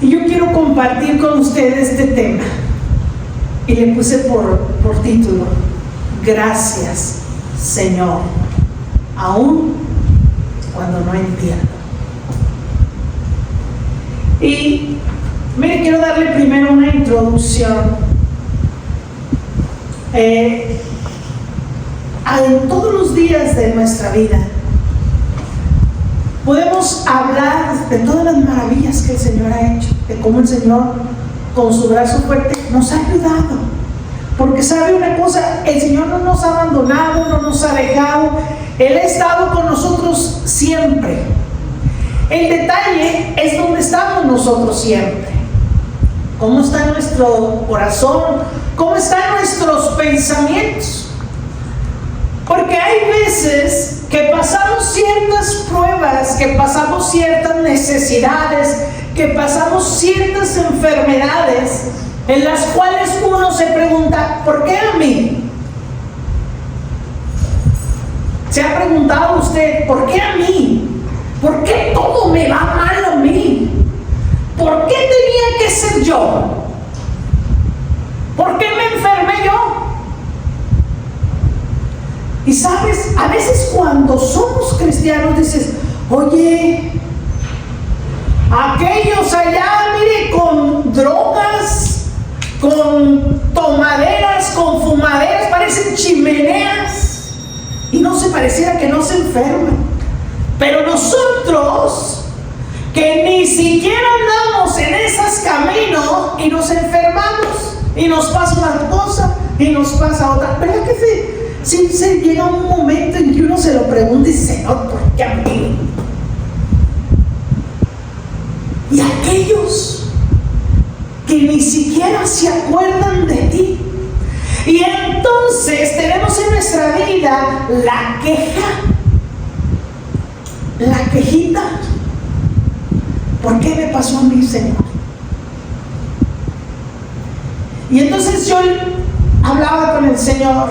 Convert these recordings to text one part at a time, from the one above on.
Y yo quiero compartir con ustedes este tema. Y le puse por título: Gracias, Señor, aún cuando no entiendo. Y mire, quiero darle primero una introducción. En todos los días de nuestra vida podemos hablar de todas las maravillas que el Señor ha hecho, de cómo el Señor con su brazo fuerte nos ha ayudado. Porque sabe una cosa, el Señor no nos ha abandonado, no nos ha dejado. Él ha estado con nosotros siempre. El detalle es dónde estamos nosotros siempre. ¿Cómo está nuestro corazón? ¿Cómo están nuestros pensamientos? Porque hay veces que pasamos ciertas pruebas, que pasamos ciertas necesidades, que pasamos ciertas enfermedades, en las cuales uno se pregunta: ¿por qué a mí? ¿Se ha preguntado usted por qué a mí? ¿Por qué todo me va mal a mí? ¿Por qué tenía que ser yo? ¿Por qué me enfermé yo? Y sabes, a veces cuando somos cristianos dices: oye, aquellos allá, mire, con drogas, con tomaderas, con fumaderas, parecen chimeneas, y no se pareciera que no se enferman. Pero nosotros, que ni siquiera andamos en esos caminos, y nos enfermamos, y nos pasa una cosa, y nos pasa otra. ¿Verdad que sí se llega un momento en que uno se lo pregunta y dice: Señor, ¿por qué a mí? Y aquellos que ni siquiera se acuerdan de ti. Y entonces tenemos en nuestra vida la queja, la quejita. ¿Por qué me pasó a mí, Señor? Y entonces yo hablaba con el Señor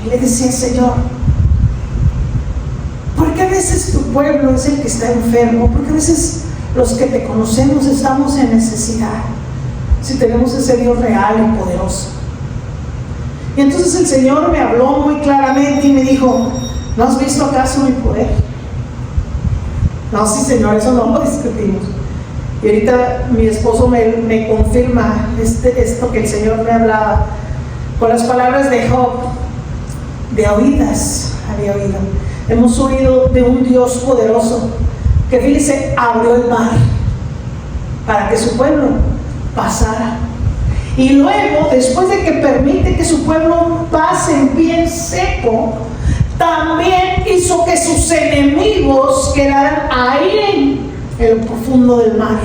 y le decía: Señor, ¿por qué a veces tu pueblo es el que está enfermo? ¿Por qué a veces los que te conocemos estamos en necesidad? Si tenemos ese Dios real y poderoso. Y entonces el Señor me habló muy claramente y me dijo: ¿no has visto acaso mi poder? No, sí, Señor, eso no lo discutimos. Y ahorita mi esposo me confirma esto que el Señor me hablaba con las palabras de Job. De oídas había oído. Hemos oído de un Dios poderoso que, fíjese, abrió el mar para que su pueblo pasara. Y luego, después de que permite que su pueblo pase en pie seco, también hizo que sus enemigos quedaran ahí en lo profundo del mar.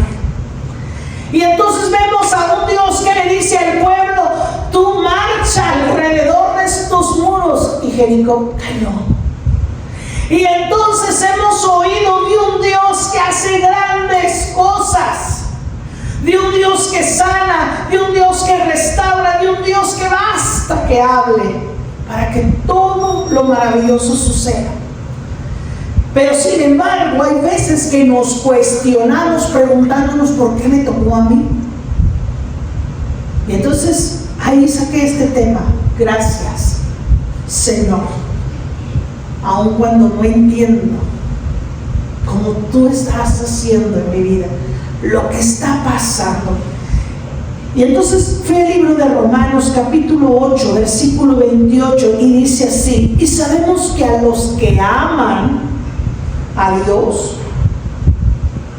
Y entonces vemos a un Dios que le dice al pueblo: tú marcha alrededor de estos muros. Y Jericó cayó. Y entonces hemos oído de un Dios que hace grandes cosas, de un Dios que sana, de un Dios que restaura, de un Dios que basta que hable para que todo lo maravilloso suceda. Pero sin embargo, hay veces que nos cuestionamos preguntándonos: ¿por qué me tocó a mí? Y entonces ahí saqué este tema: gracias, Señor, aun cuando no entiendo como tú estás haciendo en mi vida, lo que está pasando. Y entonces fui al libro de Romanos capítulo 8 versículo 28 y dice así: y sabemos que a los que aman a Dios,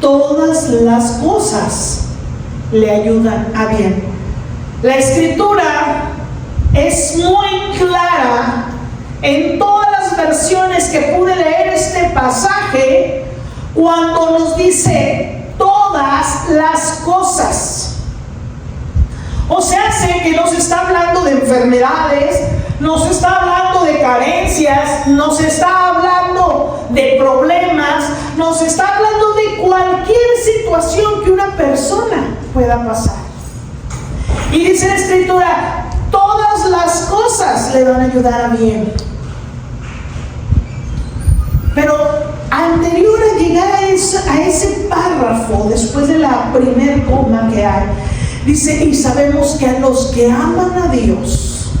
todas las cosas le ayudan a bien. La escritura es muy clara en todas las versiones que pude leer este pasaje cuando nos dice todas las cosas. O sea, sé que nos está hablando de enfermedades, nos está hablando de carencias, nos está hablando de problemas, nos está hablando de cualquier situación que una persona pueda pasar. Y dice la escritura: todas las cosas le van a ayudar a bien. Pero anterior a llegar a ese párrafo, después de la primer coma que hay, dice: y sabemos que a los que aman a Dios,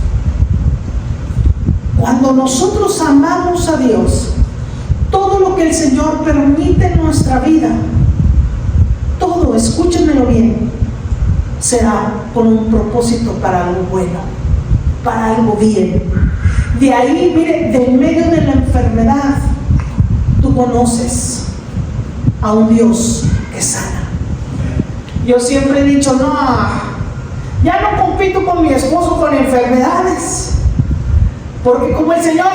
cuando nosotros amamos a Dios, todo lo que el Señor permite en nuestra vida, todo, escúchenmelo bien, será con un propósito para algo bueno, para algo bien. De ahí, mire, de en medio de la enfermedad, tú conoces a un Dios que sana. Yo siempre he dicho: no, ya no compito con mi esposo con enfermedades, porque como el Señor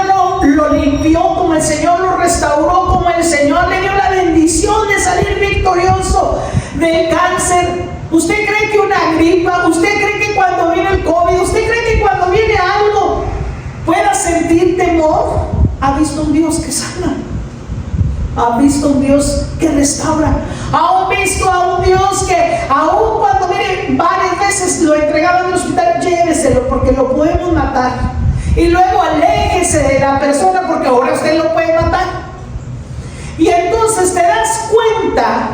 lo limpió, como el Señor lo restauró, como el Señor le dio la bendición de salir victorioso del cáncer. ¿Usted cree que una gripa, usted cree que cuando viene el COVID, usted cree que cuando viene algo pueda sentir temor? ¿Ha visto un Dios que sana? ¿Ha visto un Dios que restaura? ¿Ha visto a un Dios que aún cuando, mire, varias veces lo entregaban al hospital, lléveselo porque lo podemos matar? Y luego aléjese de la persona porque ahora usted lo puede matar. Y entonces te das cuenta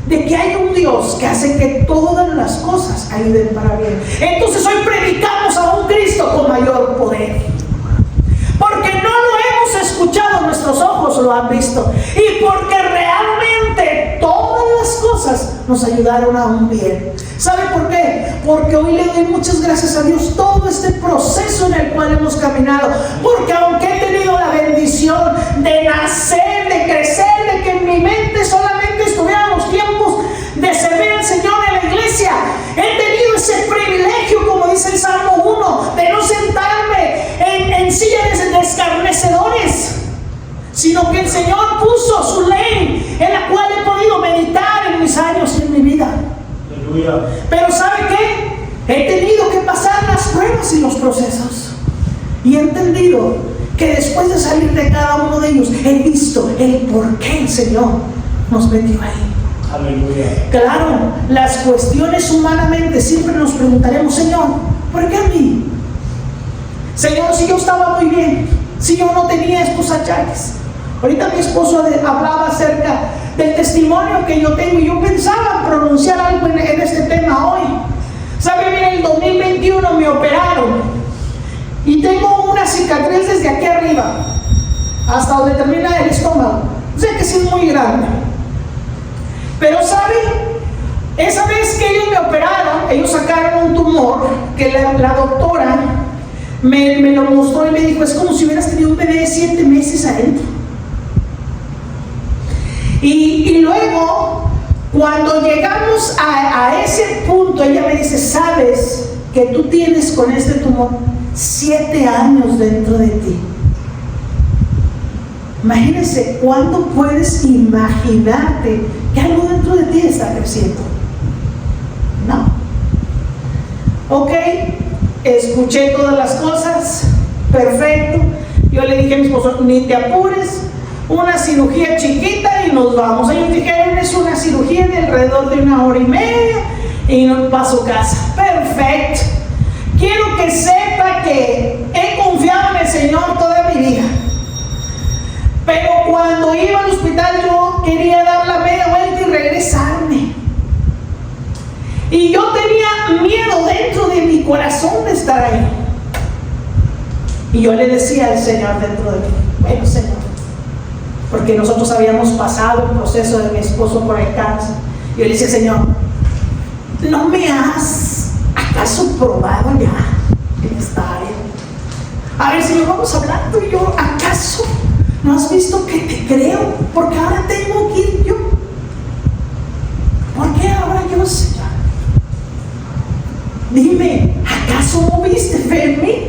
de que hay un Dios que hace que todas las cosas ayuden para bien. Entonces hoy predicamos a un Cristo con mayor poder, porque no lo hemos escuchado, nuestros ojos lo han visto, y porque realmente todas las cosas nos ayudaron a un bien. ¿Sabe por qué? Porque hoy le doy muchas gracias a Dios todo este proceso en el cual hemos caminado, porque aunque he tenido la bendición de nacer, de crecer, de que en mi mente solamente estuvieran los tiempos de servir al Señor en la iglesia, he tenido ese privilegio, como dice el Salmo 1, de no sentarme en sillas de escarnecedores, sino que el Señor puso su ley en la cual he podido meditar en mis años y en mi vida. Aleluya. Pero ¿sabe qué? He tenido que pasar las pruebas y los procesos, y he entendido que después de salir de cada uno de ellos, he visto el por qué el Señor nos metió ahí. Aleluya. Claro, las cuestiones humanamente siempre nos preguntaremos: Señor, ¿por qué a mí? Señor, si yo estaba muy bien, si yo no tenía estos achaques. Ahorita mi esposo hablaba acerca del testimonio que yo tengo, y yo pensaba pronunciar algo en este tema hoy. ¿Sabe? Bien, en el 2021 me operaron y tengo una cicatriz desde aquí arriba hasta donde termina el estómago. Sé que sí es muy grande, pero ¿sabe? Esa vez que ellos me operaron, ellos sacaron un tumor que la doctora me lo mostró y me dijo: es como si hubieras tenido un bebé de 7 meses adentro. Y luego, cuando llegamos a ese punto, ella me dice: sabes que tú tienes con este tumor 7 años dentro de ti. Imagínense, ¿cuándo puedes imaginarte que algo dentro de ti está creciendo? No. Ok, escuché todas las cosas, perfecto. Yo le dije a mi esposo: ni te apures, una cirugía chiquita y nos vamos. Ellos dijeron: es una cirugía de alrededor de 1 hora y media y nos va a su casa. Perfecto. Quiero que sepa que he confiado en el Señor toda mi vida, pero cuando iba al hospital yo quería dar la media vuelta y regresarme, y yo tenía miedo dentro de mi corazón de estar ahí. Y yo le decía al Señor dentro de mí: bueno, Señor, porque nosotros habíamos pasado el proceso de mi esposo por el cáncer. Yo le decía: Señor, ¿no me has acaso probado ya en esta área? A ver, Señor, vamos hablando. Y yo: ¿acaso no has visto que te creo? Porque ahora tengo que ir yo. ¿Por qué ahora yo, Señor? Dime, ¿acaso no viste fe en mí?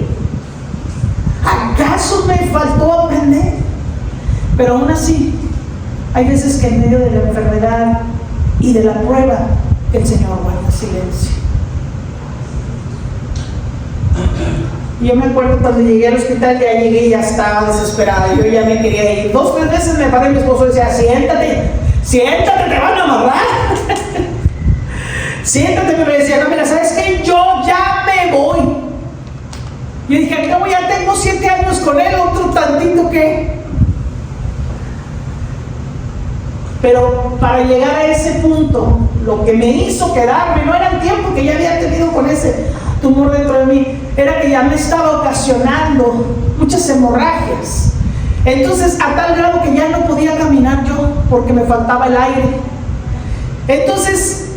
¿Acaso me faltó aprender? Pero aún así, hay veces que en medio de la enfermedad y de la prueba, el Señor guarda silencio. Yo me acuerdo cuando llegué al hospital, ya llegué y ya estaba desesperada. Yo ya me quería ir. 2 o 3 veces me paré, mi esposo decía: siéntate, te van a amarrar. Siéntate, me decía: no, mira, ¿sabes qué? Yo ya me voy. Yo dije: al cabo ya tengo 7 años con él, otro tantito que. Pero para llegar a ese punto, lo que me hizo quedarme no era el tiempo que ya había tenido con ese tumor dentro de mí, era que ya me estaba ocasionando muchas hemorragias. Entonces, a tal grado que ya no podía caminar yo porque me faltaba el aire. Entonces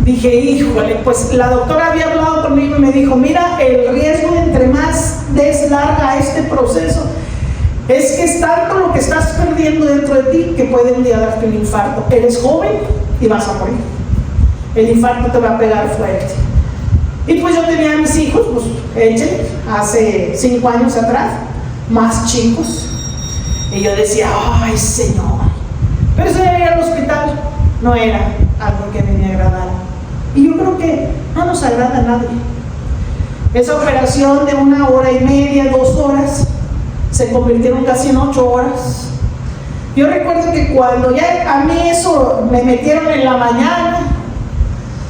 dije, híjole, pues la doctora había hablado conmigo y me dijo, mira, el riesgo entre más des larga este proceso es que es tanto lo que estás perdiendo dentro de ti que puede un día darte un infarto. Eres joven y vas a morir. El infarto te va a pegar fuerte. Y pues yo tenía a mis hijos, pues échale, hace 5 años atrás, más chicos. Y yo decía, ay Señor. Pero eso era ir al hospital, no era algo que me agradara. Y yo creo que no nos agrada a nadie. Esa operación de 1 hora y media, 2 horas, se convirtieron casi en 8 horas. Yo recuerdo que cuando ya a mí eso me metieron en la mañana,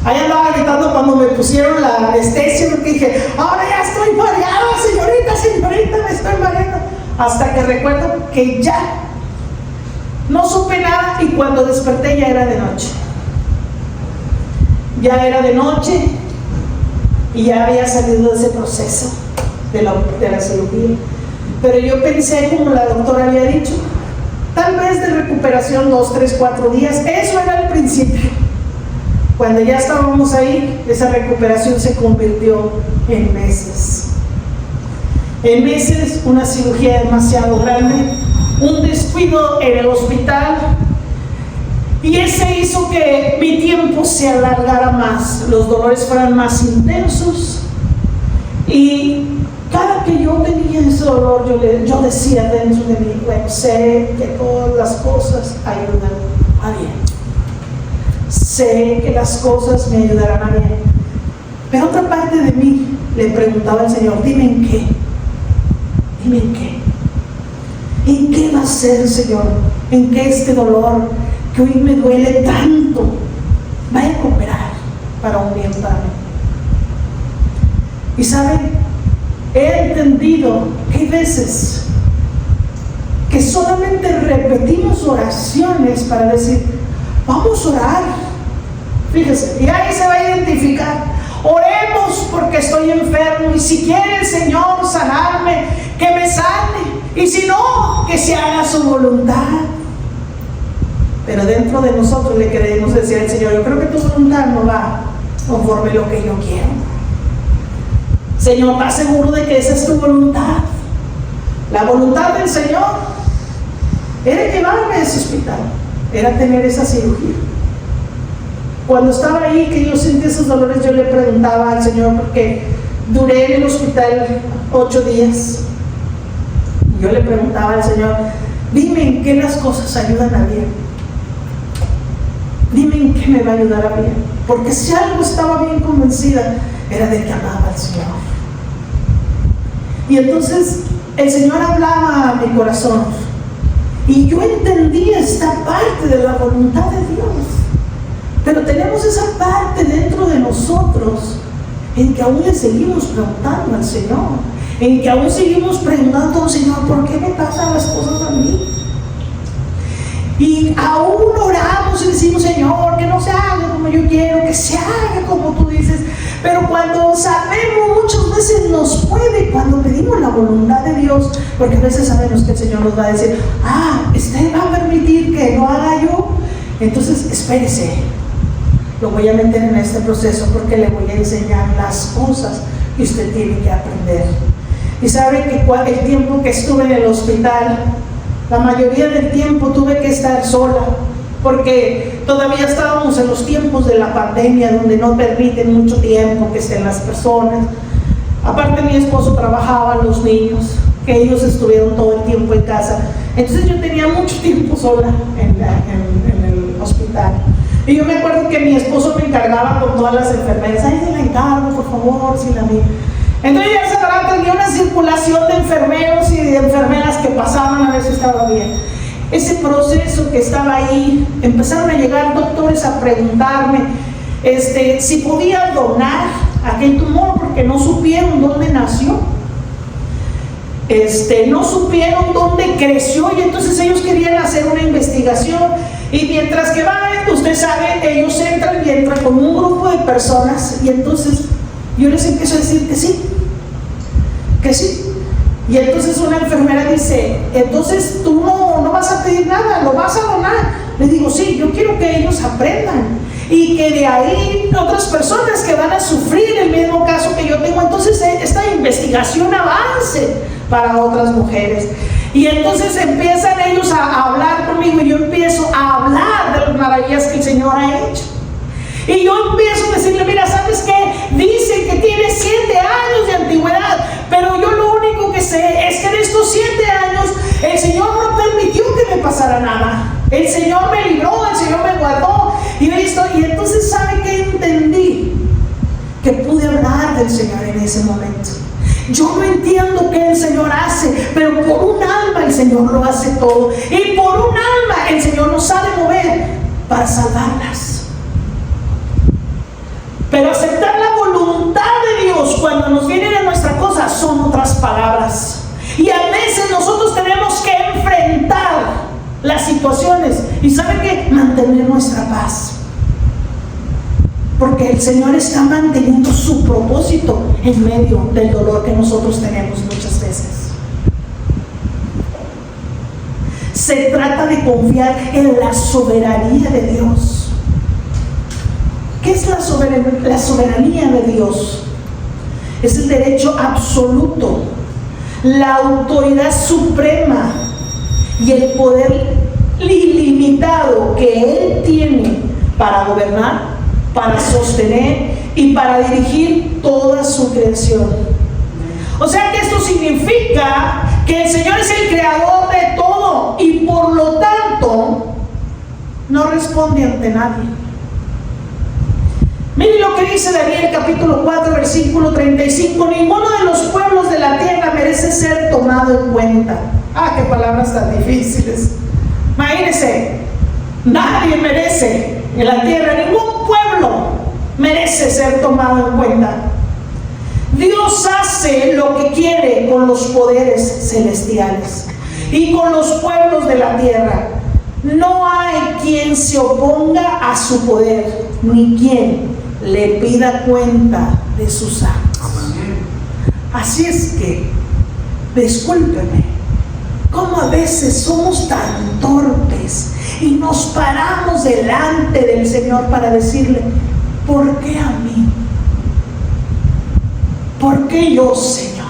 ahí andaba gritando cuando me pusieron la anestesia, porque dije, ahora ya estoy mareada, señorita, me estoy mareando. Hasta que recuerdo que ya no supe nada y cuando desperté ya era de noche. Ya era de noche y ya había salido de ese proceso de la cirugía. Pero yo pensé, como la doctora había dicho, tal vez de recuperación 2, 3, 4 días. Eso era el principio. Cuando ya estábamos ahí, esa recuperación se convirtió en meses. En meses, una cirugía demasiado grande, un descuido en el hospital, y ese hizo que mi tiempo se alargara más, los dolores fueran más intensos, y cada que yo tenía ese dolor, yo decía dentro de mí, bueno, sé que todas las cosas ayudan a bien. Sé que las cosas me ayudarán a bien. Pero otra parte de mí le preguntaba al Señor, dime en qué. Dime en qué. ¿En qué va a ser, Señor? ¿En qué este dolor que hoy me duele tanto vaya a cooperar para un bien para mí? Y ¿saben? He entendido que hay veces que solamente repetimos oraciones para decir, vamos a orar. Fíjese, y ahí se va a identificar. Oremos porque estoy enfermo y si quiere el Señor sanarme, que me sane. Y si no, que se haga su voluntad. Pero dentro de nosotros le queremos decir al Señor, yo creo que tu voluntad no va conforme lo que yo quiero. Señor, ¿estás seguro de que esa es tu voluntad? La voluntad del Señor era llevarme a ese hospital, era tener esa cirugía. Cuando estaba ahí, que yo sentí esos dolores, yo le preguntaba al Señor, porque duré en el hospital 8 días. Yo le preguntaba al Señor, dime en qué las cosas ayudan a bien. Dime en qué me va a ayudar a bien. Porque si algo estaba bien convencida, era de que amaba al Señor. Y entonces el Señor hablaba a mi corazón y yo entendí esta parte de la voluntad de Dios. Pero tenemos esa parte dentro de nosotros en que aún le seguimos preguntando al Señor, en que aún seguimos preguntando al Señor, ¿por qué me pasan las cosas a mí? Y aún oramos y decimos, Señor, que no se haga como yo quiero, que se haga como tú dices. Pero cuando sabemos, muchas veces nos puede, cuando pedimos la voluntad de Dios, porque a veces sabemos que el Señor nos va a decir, usted va a permitir que lo haga yo, entonces espérese, lo voy a meter en este proceso porque le voy a enseñar las cosas que usted tiene que aprender. Y sabe que el tiempo que estuve en el hospital, la mayoría del tiempo tuve que estar sola, porque todavía estábamos en los tiempos de la pandemia, donde no permiten mucho tiempo que estén las personas. Aparte, mi esposo trabajaba, los niños, que ellos estuvieron todo el tiempo en casa. Entonces yo tenía mucho tiempo sola en el hospital. Y yo me acuerdo que mi esposo me encargaba con todas las enfermeras. Ay, se la encargo, por favor, si la mía. Entonces ya se trata, tenía una circulación de enfermeros y de enfermeras que pasaban, a veces estaba bien. Ese proceso que estaba ahí, empezaron a llegar doctores a preguntarme si podía donar aquel tumor, porque no supieron dónde nació, no supieron dónde creció, y entonces ellos querían hacer una investigación. Y mientras que va, usted sabe, ellos entran y entran con un grupo de personas, y entonces yo les empiezo a decir que sí, que sí. Y entonces una enfermera dice, entonces tú no vas a pedir nada, lo vas a donar. Le digo, sí, yo quiero que ellos aprendan y que de ahí otras personas que van a sufrir el mismo caso que yo tengo, entonces esta investigación avance para otras mujeres. Y entonces empiezan ellos a hablar conmigo, y yo empiezo a hablar de las maravillas que el Señor ha hecho. Y yo empiezo a decirle, mira, ¿sabes qué? Dicen que tiene 7 años de antigüedad, pero yo lo único que sé es que en estos 7 años el Señor no permitió que me pasara nada. El Señor me libró, el Señor me guardó. Y entonces, ¿sabe qué entendí? Que pude hablar del Señor en ese momento. Yo no entiendo qué el Señor hace, pero por un alma el Señor lo hace todo. Y por un alma el Señor nos sabe mover para salvarlas. Pero aceptar la voluntad de Dios cuando nos vienen a nuestra cosa son otras palabras. Y a veces nosotros tenemos que enfrentar las situaciones. ¿Y sabe qué? Mantener nuestra paz. Porque el Señor está manteniendo su propósito en medio del dolor que nosotros tenemos muchas veces. Se trata de confiar en la soberanía de Dios. ¿Qué es la soberanía de Dios? Es el derecho absoluto, la autoridad suprema y el poder ilimitado que Él tiene para gobernar, para sostener y para dirigir toda su creación. O sea que esto significa que el Señor es el creador de todo y por lo tanto no responde ante nadie. Miren lo que dice Daniel capítulo 4 versículo 35: ninguno de los pueblos de la tierra merece ser tomado en cuenta. Qué palabras tan difíciles. Imagínense, nadie merece en la tierra, ningún pueblo merece ser tomado en cuenta. Dios hace lo que quiere con los poderes celestiales y con los pueblos de la tierra. No hay quien se oponga a su poder, ni quien le pida cuenta de sus actos. Así es que, discúlpeme, como a veces somos tan torpes y nos paramos delante del Señor para decirle, ¿por qué a mí? ¿Por qué yo, Señor?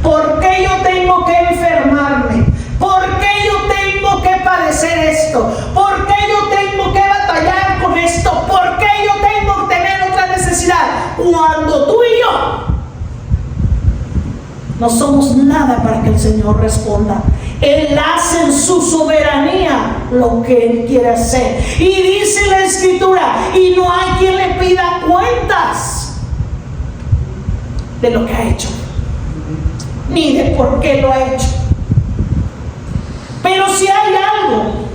¿Por qué yo tengo que enfermarme? ¿Por qué yo tengo que padecer esto? ¿Por qué yo tengo que batallar con esto? ¿Por qué yo tengo que tener otra necesidad? Cuando tú y yo no somos nada para que el Señor responda. Él hace en su soberanía lo que Él quiere hacer. Y dice la Escritura, y no hay quien le pida cuentas de lo que ha hecho, ni de por qué lo ha hecho. Pero si hay algo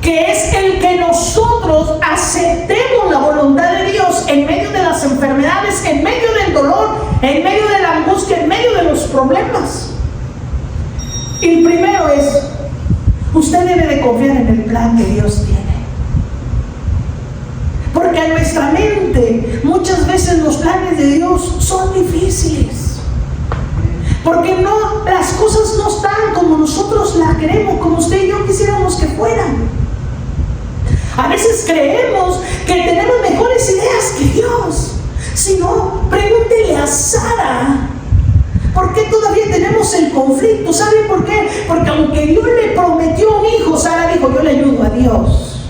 que es el que nosotros aceptemos la voluntad de Dios en medio de las enfermedades, en medio del dolor, en medio de la angustia, en medio de los problemas. El primero es, usted debe de confiar en el plan que Dios tiene. Porque en nuestra mente muchas veces los planes de Dios son difíciles. Porque las cosas no están como nosotros las queremos, como usted y yo quisiéramos que fueran. A veces creemos que tenemos mejores ideas que Dios. Si no, pregúntele a Sara. ¿Por qué todavía tenemos el conflicto? ¿Saben por qué? Porque aunque Dios le prometió un hijo, Sara dijo, yo le ayudo a Dios.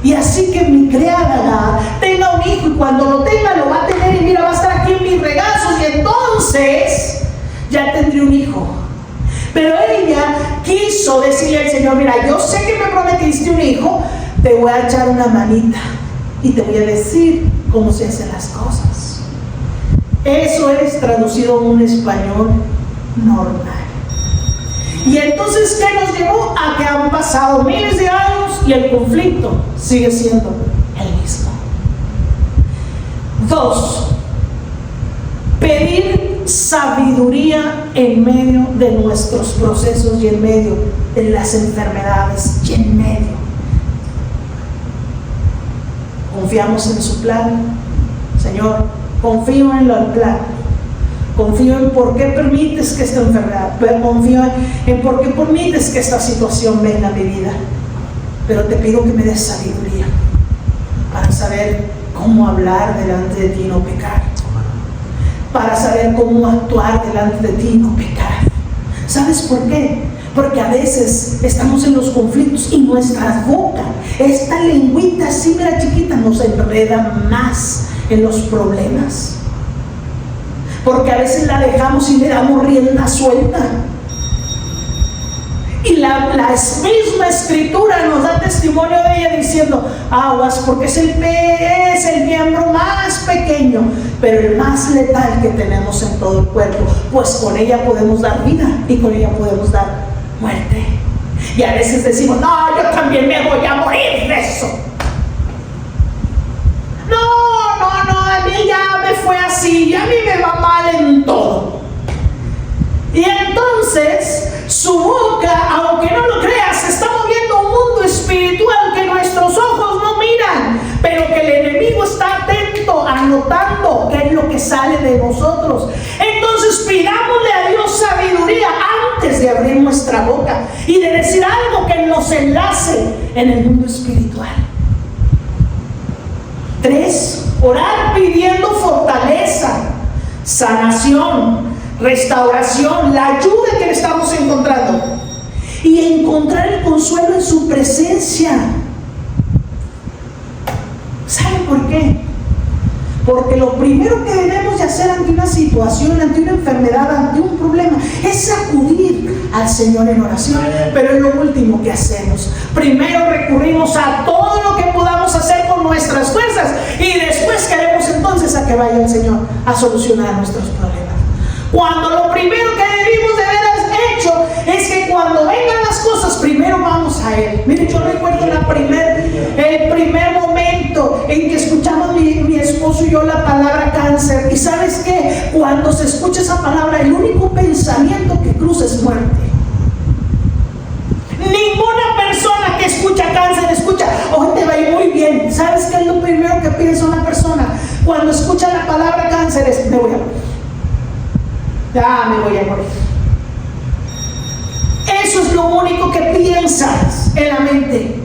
Y así que mi criada tenga un hijo, y cuando lo tenga lo va a tener, y mira, va a estar aquí en mis regazos, y entonces ya tendré un hijo. Pero ella quiso decirle al Señor, mira, yo sé que me prometiste un hijo, te voy a echar una manita y te voy a decir cómo se hacen las cosas. Eso es traducido en un español normal. Y entonces, ¿qué nos llevó? A que han pasado miles de años y el conflicto sigue siendo el mismo. 2. Pedir sabiduría en medio de nuestros procesos y en medio de las enfermedades y en medio. Confiamos en su plan. Señor, confío en el plan. Confío en por qué permites que esta enfermedad, confío en por qué permites que esta situación venga a mi vida. Pero te pido que me des sabiduría para saber cómo hablar delante de ti y no pecar. Para saber cómo actuar delante de ti y no pecar. ¿Sabes por qué? Porque a veces estamos en los conflictos y nuestra boca, esta lengüita así, mira chiquita, nos enreda más en los problemas. Porque a veces la dejamos y le damos rienda suelta. Y la misma escritura nos da testimonio de ella diciendo: aguas, porque es el miembro más pequeño, pero el más letal que tenemos en todo el cuerpo, pues con ella podemos dar vida y con ella podemos dar muerte. Y a veces decimos: no, yo también me voy a morir de eso. No, a mí ya me fue así, y a mí me va mal en todo. Y entonces su boca, aunque no lo creas, está moviendo un mundo espiritual que nuestros ojos no miran, pero que el enemigo está atento, anotando qué es lo que sale de nosotros. Entonces pidámosle a Dios sabiduría antes de abrir nuestra boca y de decir algo que nos enlace en el mundo espiritual. 3, orar pidiendo fortaleza, sanación, restauración, la ayuda que le estamos encontrando, y encontrar el consuelo en su presencia. ¿Saben por qué? Porque lo primero que debemos de hacer ante una situación, ante una enfermedad, ante un problema, es acudir al Señor en oración. Pero es lo último que hacemos. Primero recurrimos a todo lo que podamos hacer con nuestras fuerzas y después queremos entonces a que vaya el Señor a solucionar nuestros problemas. Cuando lo primero que debimos de haber hecho es que cuando vengan las cosas, primero vamos a Él. Miren, yo recuerdo el primer momento en que escuchamos mi esposo y yo la palabra cáncer. Y ¿sabes qué? Cuando se escucha esa palabra, el único pensamiento que cruza es muerte. Ninguna persona que escucha cáncer escucha: hoy te va a ir muy bien. ¿Sabes qué es lo primero que piensa una persona cuando escucha la palabra cáncer? Es: me voy a morir. Ya me voy a morir. Eso es lo único que piensas en la mente.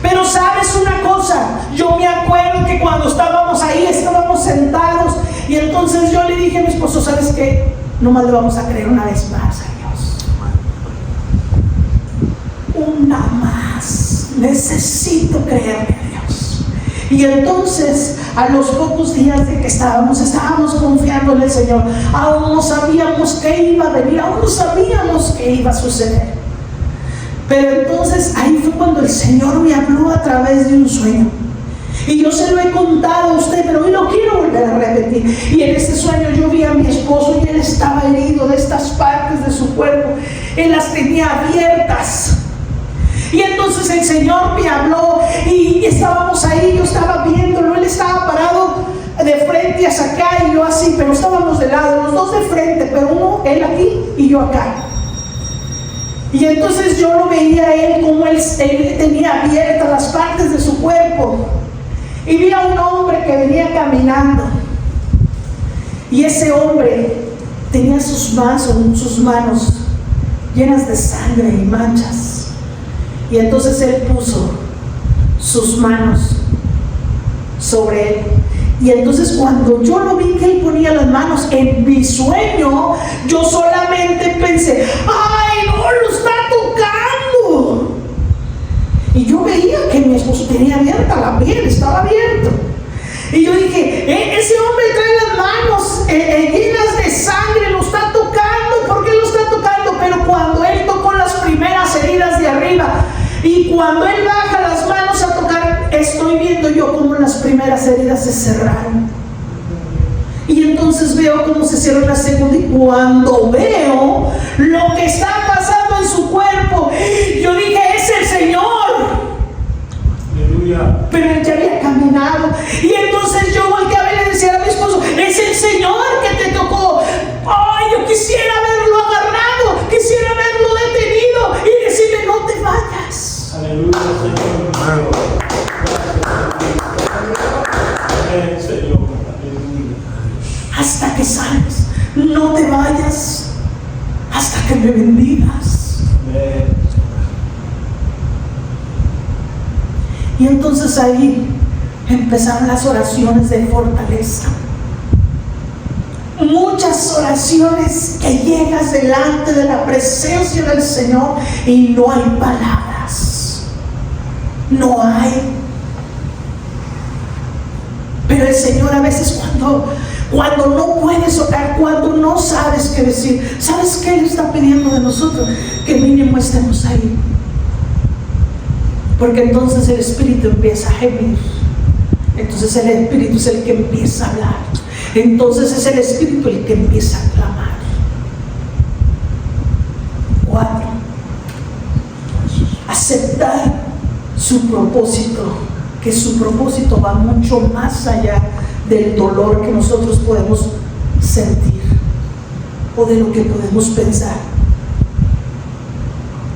Pero ¿sabes una cosa? Yo me acuerdo que cuando estábamos ahí, estábamos sentados, y entonces yo le dije a mi esposo: ¿sabes qué? Nomás le vamos a creer una vez más a Dios. Una más. Necesito creerle a Dios. Y entonces, a los pocos días de que estábamos confiando en el Señor, aún no sabíamos qué iba a venir, aún no sabíamos qué iba a suceder. Pero entonces ahí fue cuando el Señor me habló a través de un sueño. Y yo se lo he contado a usted, pero hoy lo quiero volver a repetir. Y en este sueño yo vi a mi esposo y él estaba herido de estas partes de su cuerpo. Él las tenía abiertas. Y entonces el Señor me habló y estábamos ahí, yo estaba viéndolo, él estaba parado de frente hacia acá y yo así, pero estábamos de lado, los dos de frente, pero uno, él aquí y yo acá. Y entonces yo lo veía a él como él tenía abiertas las partes de su cuerpo. Y vi a un hombre que venía caminando. Y ese hombre tenía sus manos llenas de sangre y manchas. Y entonces él puso sus manos sobre él. Y entonces cuando yo lo vi que él ponía las manos en mi sueño, yo solamente pensé: ¡ay, no, lo está tocando! Y yo veía que mi esposo tenía abierta la piel, estaba abierto. Y yo dije: ese hombre trae las manos llenas de sangre, lo está tocando. ¿Por qué lo está tocando? Pero cuando él tocó las primeras heridas de arriba, y cuando él baja las manos a tocar, estoy viendo yo como las primeras heridas se cerraron. Y entonces veo cómo se cierra la segunda, y cuando veo lo que está pasando en su cuerpo, yo dije: es el Señor. Aleluya. Pero él ya había caminado. Y entonces yo volteé a ver y le decía a mi esposo: es el Señor que te tocó. entonces ahí empezaron las oraciones de fortaleza. Muchas oraciones que llegas delante de la presencia del Señor y no hay palabras. No hay. Pero el Señor a veces cuando no puedes orar, cuando no sabes qué decir, ¿sabes qué Él está pidiendo de nosotros? Que mínimo estemos ahí. Porque entonces el Espíritu empieza a gemir. Entonces el Espíritu es el que empieza a hablar. Entonces es el Espíritu el que empieza a clamar. 4. Aceptar su propósito, que su propósito va mucho más allá del dolor que nosotros podemos sentir o de lo que podemos pensar,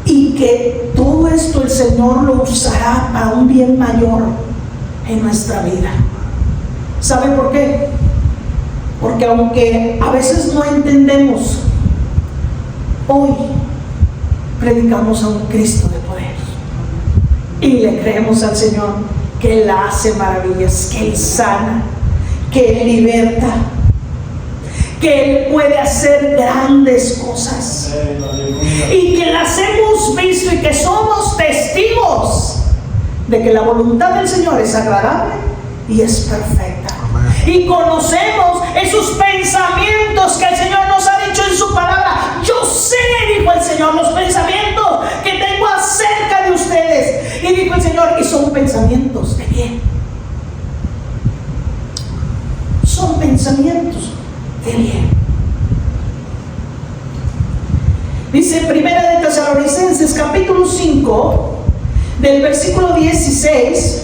y que todo esto el Señor lo usará para un bien mayor en nuestra vida. ¿Sabe por qué? Porque aunque a veces no entendemos, hoy predicamos a un Cristo de poder y le creemos al Señor que Él hace maravillas, que Él sana, que Él liberta, que Él puede hacer grandes cosas y que las hemos visto y que somos testigos de que la voluntad del Señor es agradable y es perfecta. Y conocemos esos pensamientos que el Señor nos ha dicho en su palabra. Yo sé, dijo el Señor, los pensamientos que tengo acerca de ustedes. Y dijo el Señor, y son pensamientos de bien. Son pensamientos de bien. Dice Primera de Tesalonicenses capítulo 5 del versículo 16.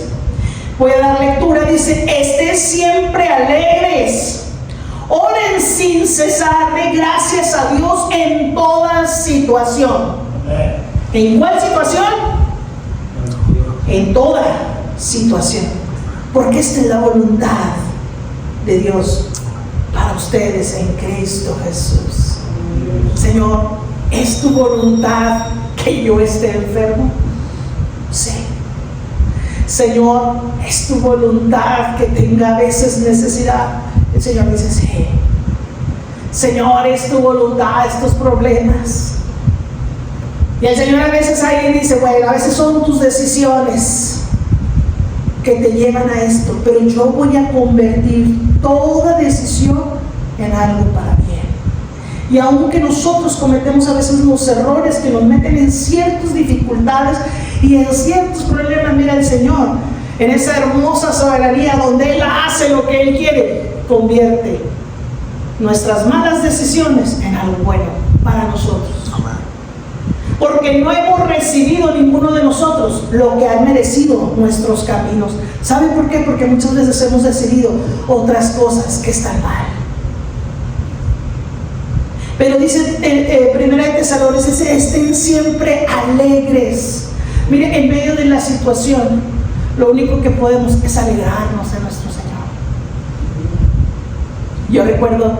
Voy a dar lectura. Dice: estén siempre alegres, oren sin cesar, de gracias a Dios en toda situación. ¿En cuál situación? En toda situación, porque esta es la voluntad de Dios para ustedes en Cristo Jesús. Señor, ¿es tu voluntad que yo esté enfermo? Sí. Señor, ¿es tu voluntad que tenga a veces necesidad? El Señor dice: sí. Señor, ¿es tu voluntad estos problemas? Y el Señor a veces ahí dice: bueno, a veces son tus decisiones que te llevan a esto, pero yo voy a convertir toda decisión en algo para bien. Y aunque nosotros cometemos a veces los errores que nos meten en ciertas dificultades y en ciertos problemas, mira, el Señor en esa hermosa soberanía donde Él hace lo que Él quiere, convierte nuestras malas decisiones en algo bueno para nosotros. Porque no hemos recibido ninguno de nosotros lo que han merecido nuestros caminos. ¿Saben por qué? Porque muchas veces hemos decidido otras cosas que están mal. Pero dice Primera de Tesalonicenses: estén siempre alegres. Mire, en medio de la situación, lo único que podemos es alegrarnos de nuestro Señor. Yo recuerdo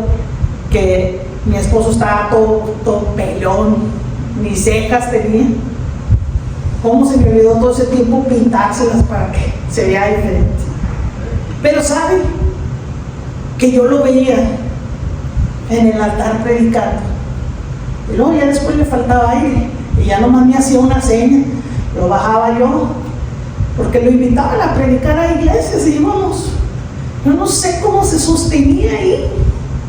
que mi esposo estaba todo pelón, ni cejas tenía. ¿Cómo se me olvidó todo ese tiempo pintárselas para que se vea diferente? Pero ¿saben? Que yo lo veía en el altar predicando, y luego ya después le faltaba aire y ya nomás me hacía una seña, lo bajaba yo, porque lo invitaban a predicar a iglesias y íbamos. Yo no sé cómo se sostenía ahí,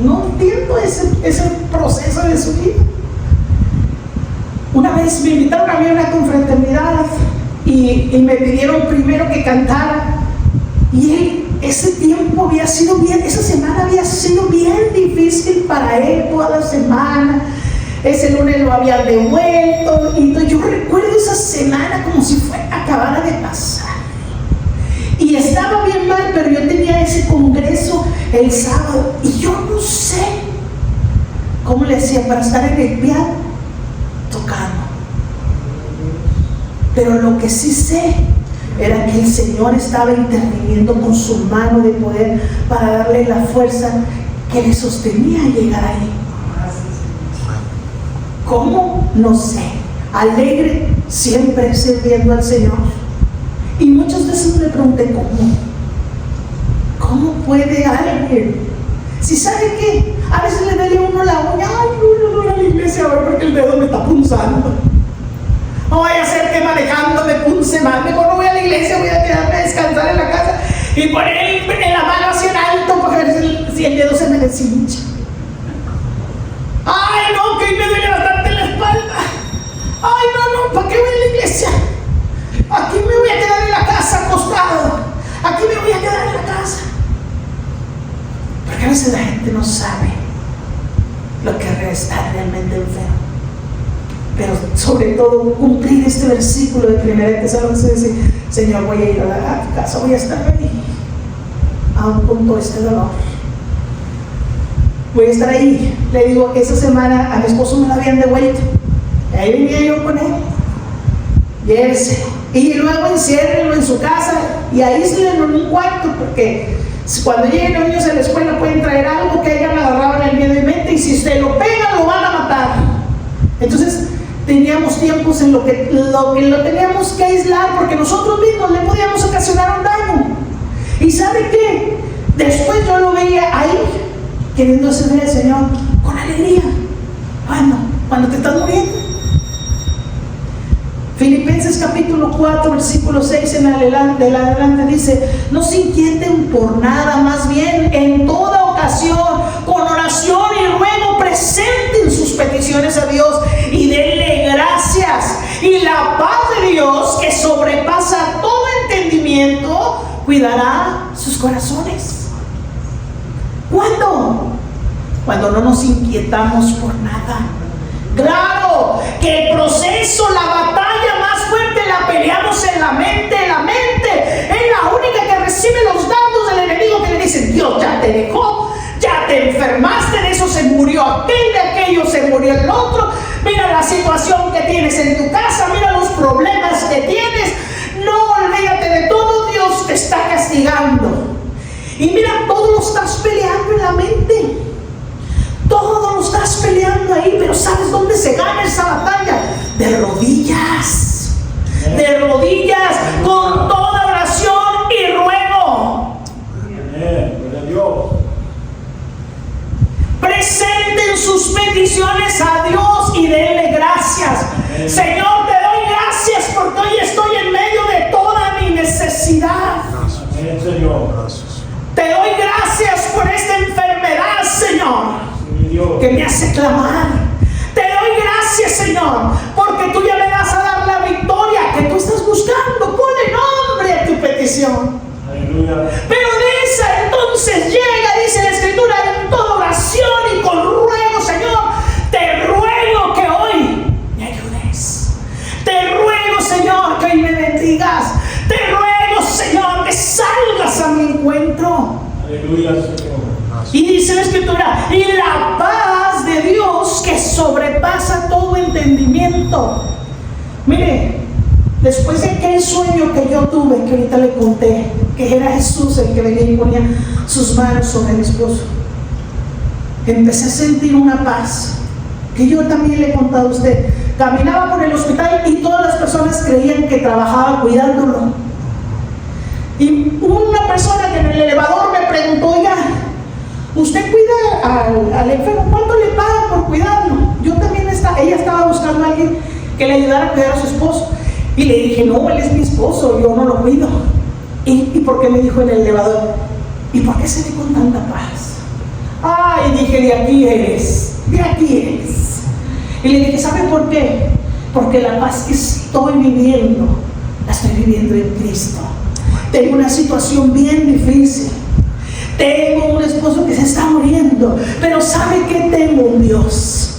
no entiendo ese proceso de su vida. Una vez me invitaron a mí a una confraternidad y me pidieron primero que cantara, y ese tiempo había sido bien, esa semana había sido bien difícil para él, toda la semana. Ese lunes lo habían devuelto, y yo recuerdo esa semana como si acabara de pasar. Y estaba bien mal, pero yo tenía ese congreso el sábado, y yo no sé cómo le hacía para estar en el piano tocando. Pero lo que sí sé era que el Señor estaba interviniendo con su mano de poder para darle la fuerza que le sostenía a llegar ahí. ¿Cómo? No sé. Alegre, siempre sirviendo al Señor. Y muchas veces me pregunté, ¿cómo puede alguien? Si sabe que a veces le duele a uno la uña, ay, no voy a la iglesia hoy porque el dedo me está punzando. No vaya a ser que manejando me punce mal, mejor no voy a la iglesia, voy a quedarme a descansar en la casa y poner la mano hacia en alto para ver si el dedo se me deshincha. Ay, no, que me duele bastante la espalda. Ay, no, ¿para qué voy a la iglesia? Aquí me voy a quedar en la casa acostado. Aquí me voy a quedar en la casa. Porque a veces la gente no sabe lo que está realmente enfermo. Pero sobre todo cumplir este versículo de 1 Tesalonicenses, decir, Señor, voy a ir a tu casa, voy a estar ahí, aún con todo este dolor. Voy a estar ahí. Le digo, esa semana a mi esposo me lo habían devuelto. Y ahí venía yo con él. Llévese. Y luego enciérrenlo en su casa y aíslenlo en un cuarto, porque cuando lleguen los niños a la escuela pueden traer algo que hayan agarrado en el miedo y mente, y si usted lo pega lo van a matar. Entonces teníamos tiempos en lo que lo teníamos que aislar, porque nosotros mismos le podíamos ocasionar un daño. Y ¿sabe qué? Después yo lo veía ahí queriendo servir al Señor con alegría. Cuando te estás muriendo. Filipenses capítulo 4 versículo 6 en adelante dice: no se inquieten por nada, más bien en toda ocasión con oración y ruego presenten sus peticiones a Dios y denle gracias, y la paz de Dios, que sobrepasa todo entendimiento, cuidará sus corazones. ¿Cuándo? Cuando no nos inquietamos por nada. Claro que el proceso, la batalla más fuerte la peleamos en la mente. La mente es la única que recibe los dardos del enemigo, que le dicen: Dios ya te dejó, ya te enfermaste, de eso se murió aquel, de aquello se murió el otro, mira la situación que tienes en tu casa, mira los problemas que tienes, no, olvídate de todo, Dios te está castigando. Y mira, todo lo estás peleando en la mente. Todo lo estás peleando ahí, pero ¿sabes dónde se gana esa batalla? De rodillas. De rodillas, con toda oración y ruego. Presenten sus peticiones a Dios y denle gracias. Señor, te doy gracias porque hoy estoy en medio de toda mi necesidad. Te doy gracias por esta enfermedad, Señor, que me hace clamar. Te doy gracias, Señor, porque tú ya me vas a dar la victoria que tú estás buscando. Pone nombre a tu petición. Aleluya. Pero dice, entonces llega, dice la Escritura, en toda oración y con ruego, Señor, te ruego que hoy me ayudes. Te ruego, Señor, que hoy me bendigas. Te ruego, Señor, que salgas a mi encuentro. Aleluya, Señor. Y dice la Escritura: y la paz de Dios, que sobrepasa todo entendimiento. Mire, después de aquel sueño que yo tuve, que ahorita le conté, que era Jesús el que venía y ponía sus manos sobre mi esposo, empecé a sentir una paz que yo también le he contado a usted. Caminaba por el hospital y todas las personas creían que trabajaba cuidándolo. Y una persona que en el elevador me preguntó: oiga, ¿usted cuida al enfermo? ¿Cuánto le pagan por cuidarlo? Yo también ella estaba buscando a alguien que le ayudara a cuidar a su esposo. Y le dije: no, él es mi esposo, yo no lo cuido. ¿Y por qué? Me dijo en el elevador: ¿y por qué se ve con tanta paz? Ay, dije, de aquí eres. Y le dije: ¿sabe por qué? Porque la paz que estoy viviendo, la estoy viviendo en Cristo. Tengo una situación bien difícil. Tengo un esposo que se está muriendo, pero ¿sabe qué? Tengo un Dios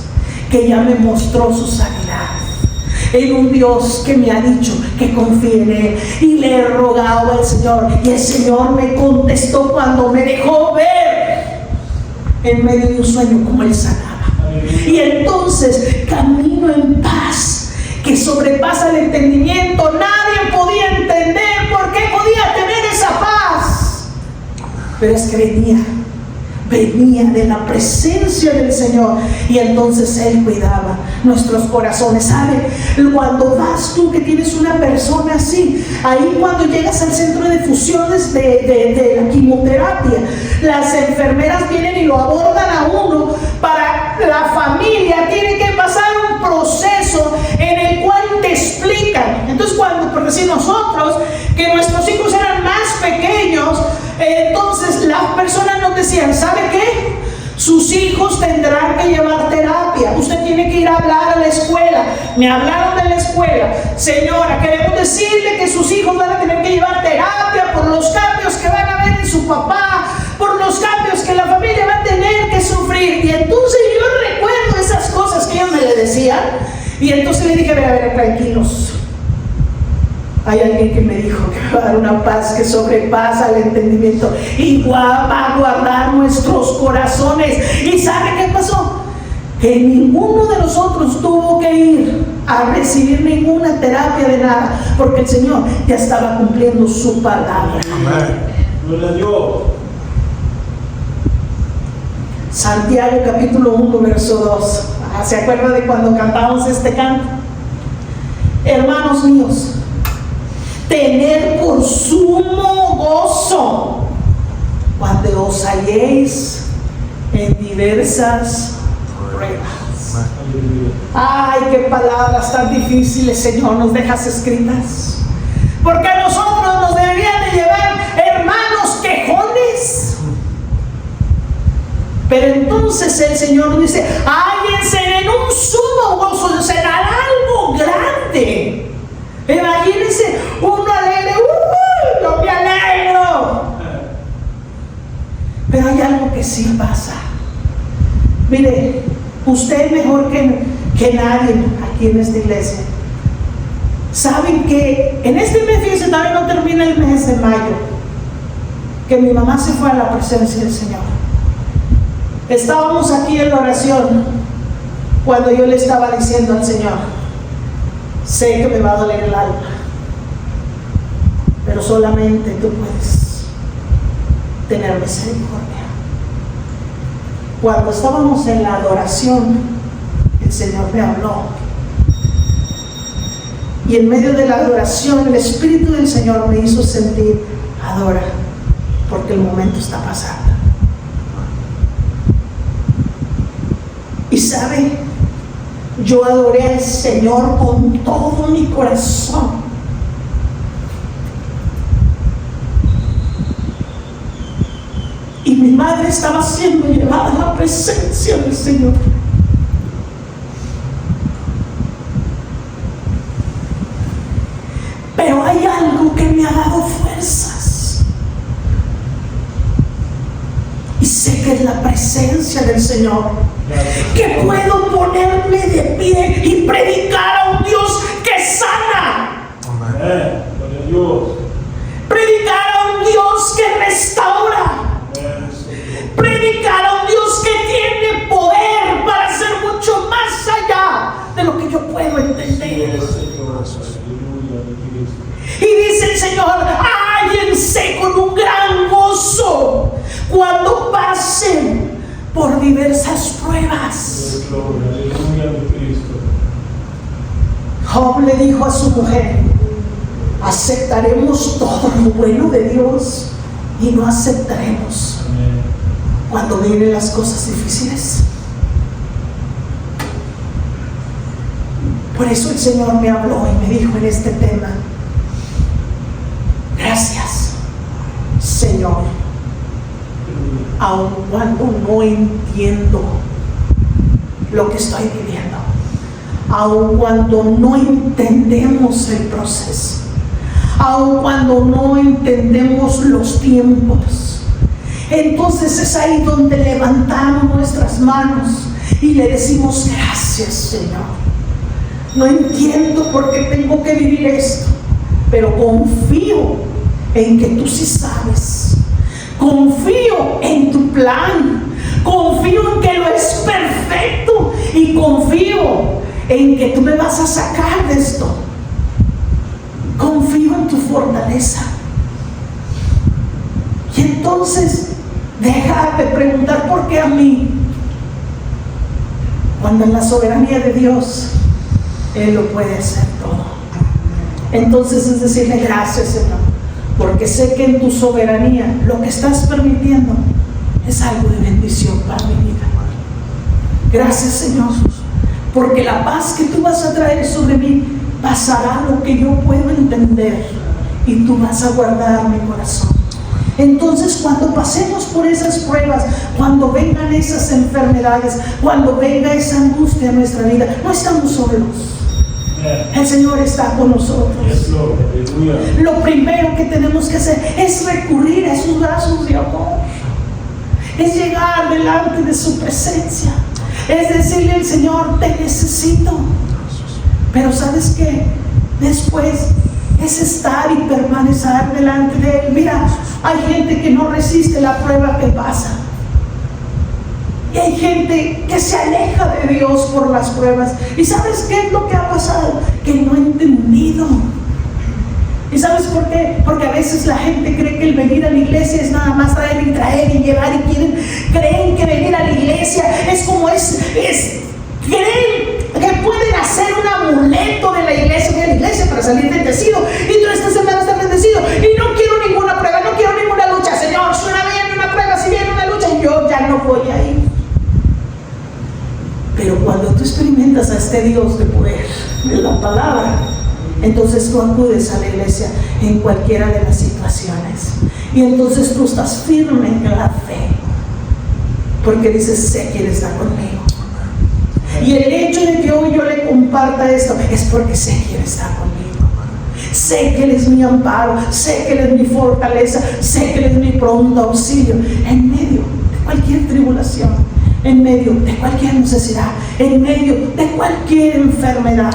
que ya me mostró su sanidad. En un Dios que me ha dicho que confíe en Él. Y le he rogado al Señor, y el Señor me contestó cuando me dejó ver en medio de un sueño como Él sanaba. Y entonces camino en paz, que sobrepasa el entendimiento. Nadie podía entender por qué podía tener esa paz, pero es que venía venía de la presencia del Señor, y entonces Él cuidaba nuestros corazones. ¿Sabe? Cuando vas tú que tienes una persona así, ahí cuando llegas al centro de fusiones de la quimioterapia, las enfermeras vienen y lo abordan a uno. Para la familia tiene que pasar un proceso en el cual te explican. Entonces cuando, por decir nosotros, que nuestros hijos eran más pequeños, entonces las personas nos decían, ¿sabe qué? Sus hijos tendrán que llevar terapia. Usted tiene que ir a hablar a la escuela. Me hablaron de la escuela. Señora, queremos decirle que sus hijos van a tener que llevar terapia por los cambios que van a ver en su papá, por los cambios que la familia va a tener que sufrir. Y entonces yo recuerdo esas cosas que ellos me le decían. Y entonces le dije, a ver, tranquilos. Hay alguien que me dijo que va a dar una paz que sobrepasa el entendimiento y va a guardar nuestros corazones. ¿Y sabe qué pasó? Que ninguno de nosotros tuvo que ir a recibir ninguna terapia de nada, porque el Señor ya estaba cumpliendo su palabra. Amén. Gloria a Dios. Santiago capítulo 1 verso 2. ¿Se acuerda de cuando cantamos este canto? Hermanos míos, tener por sumo gozo cuando os halléis en diversas pruebas. Ay, qué palabras tan difíciles, Señor, nos dejas escritas. Porque a nosotros nos deberían de llevar, hermanos, quejones. Pero entonces el Señor dice, hállense en un sumo gozo, será algo grande. Imagínense, uno alegre, yo me alegro. Pero hay algo que sí pasa. Mire, usted mejor que nadie aquí en esta iglesia. Saben que en este mes, fíjense, todavía no termina el mes de mayo, que mi mamá se fue a la presencia del Señor. Estábamos aquí en la oración cuando yo le estaba diciendo al Señor, sé que me va a doler el alma, pero solamente tú puedes tener misericordia. Cuando estábamos en la adoración, el Señor me habló, y en medio de la adoración el Espíritu del Señor me hizo sentir, adora, porque el momento está pasando. Y sabe, yo adoré al Señor con todo mi corazón. Y mi madre estaba siendo llevada a la presencia del Señor. Pero hay algo que me ha dado fuerzas. Y sé que es la presencia del Señor. Que puedo ponerme de pie y predicar a un Dios que sana. Amén. Gloria a Dios. Predicar a un Dios que restaura. Predicar a un Dios que tiene poder para hacer mucho más allá de lo que yo puedo entender. Y dice el Señor, hállense con un gran gozo cuando pasen por diversas pruebas. Job le dijo a su mujer, aceptaremos todo lo bueno de Dios y no aceptaremos cuando vienen las cosas difíciles. Por eso el Señor me habló y me dijo en este tema, gracias, Señor, aun cuando no entiendo lo que estoy viviendo, aun cuando no entendemos el proceso, aun cuando no entendemos los tiempos, entonces es ahí donde levantamos nuestras manos y le decimos, gracias, Señor. No entiendo por qué tengo que vivir esto, pero confío en que tú sí sabes. Confío en tu plan, confío en que lo es perfecto y confío en que tú me vas a sacar de esto. Confío en tu fortaleza. Y entonces Deja de preguntar por qué a mí, cuando en la soberanía de Dios Él lo puede hacer todo. Entonces es decirle gracias, Señor, porque sé que en tu soberanía lo que estás permitiendo es algo de bendición para mi vida. Gracias, Señor, porque la paz que tú vas a traer sobre mí pasará lo que yo puedo entender y tú vas a guardar mi corazón. Entonces, cuando pasemos por esas pruebas, cuando vengan esas enfermedades, cuando venga esa angustia en nuestra vida, no estamos solos. El Señor está con nosotros. Lo primero que tenemos que hacer es recurrir a sus brazos de amor, es llegar delante de su presencia, es decirle al Señor, te necesito. Pero ¿sabes qué? Después es estar y permanecer delante de Él. Mira, hay gente que no resiste la prueba que pasa. Y hay gente que se aleja de Dios por las pruebas. ¿Y sabes qué es lo que ha pasado? Que no ha entendido. ¿Y sabes por qué? Porque a veces la gente cree que el venir a la iglesia es nada más traer y llevar, y creen que venir a la iglesia es como creen que pueden hacer un amuleto de la iglesia para salir bendecido, y tú esta semana estás bendecido, y no quiero ninguna prueba, no quiero ninguna lucha. Señor, suena bien una prueba, si viene una lucha, yo ya no voy a ir. Pero cuando tú experimentas a este Dios de poder, de la palabra, entonces tú acudes a la iglesia en cualquiera de las situaciones, y entonces tú estás firme en la fe, porque dices, sé que Él está conmigo. Y el hecho de que hoy yo le comparta esto es porque sé que Él está conmigo. Sé que Él es mi amparo, sé que Él es mi fortaleza, sé que Él es mi pronto auxilio en medio de cualquier tribulación, en medio de cualquier necesidad, en medio de cualquier enfermedad.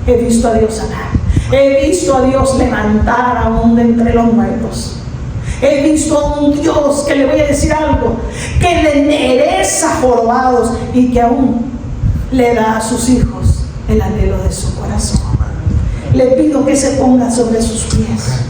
He visto a Dios sanar, he visto a Dios levantar aún de entre los muertos. He visto a un Dios que, le voy a decir algo, que le endereza jorobados y que aún le da a sus hijos el anhelo de su corazón. Le pido que se ponga sobre sus pies.